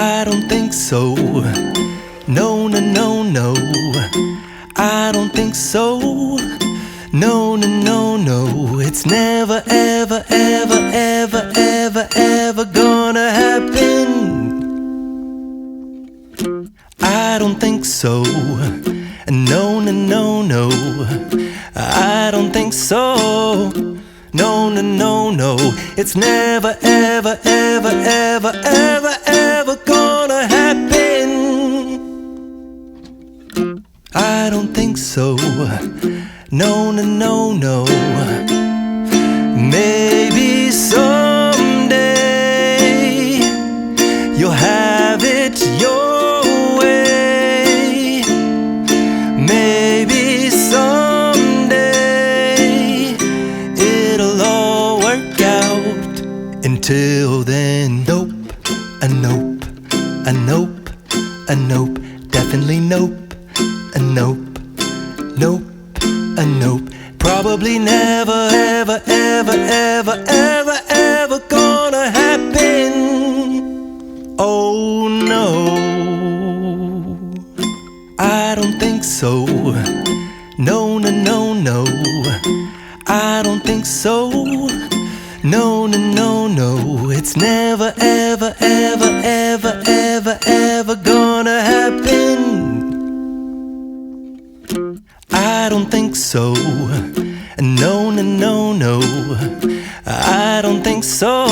I don't think so. No, no, no, no. I don't think so. No, no, no, no. It's never, ever, ever, ever, ever, ever gonna happen. I don't think so. No, no, no, no. I don't think so. No, no, no, no. It's never, ever, ever, ever, ever, ever gonna happen. I don't think so. No, no, no, no. Maybe someday you'll have it your way. Maybe someday it'll all work out. Until then, nope, a nope, a nope, a nope, definitely nope, a nope, nope, a nope. Probably never, ever, ever, ever, ever, ever gonna happen. Oh no, I don't think so. No, no, no, no. I don't think so. No, no, no, no. It's never, ever, ever, ever, ever, ever gonna happen. I don't think so. No, no, no, no. I don't think so.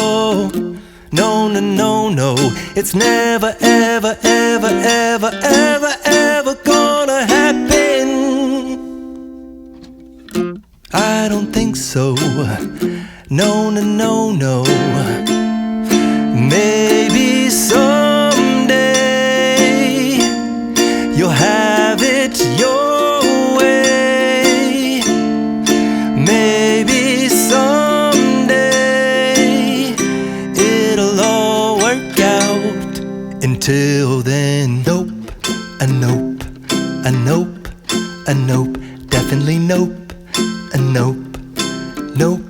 No, no, no, no. It's never, ever, ever, ever, ever, ever gonna happen. I don't think so. No, no, no, no. Maybe someday you'll have it your way. Maybe someday it'll all work out. Until then, nope, a nope, a nope, a nope, definitely nope, a nope, nope,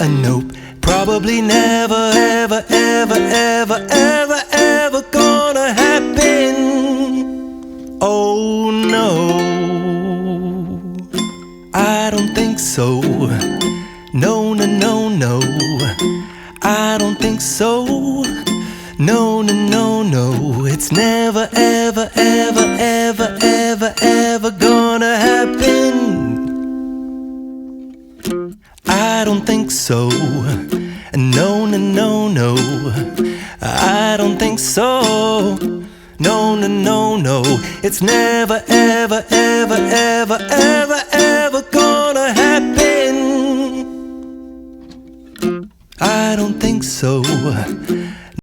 a nope. Probably never, ever, ever, ever, ever, ever gonna happen. Oh no, I don't think so. No, no, no, no. I don't think so. No, no, no, no. It's never, ever, ever, ever, ever, ever gonna happen. I don't think so. No, no, no, no. I don't think so. No, no, no, no. It's never, ever, ever, ever, ever, ever gonna happen. I don't think so.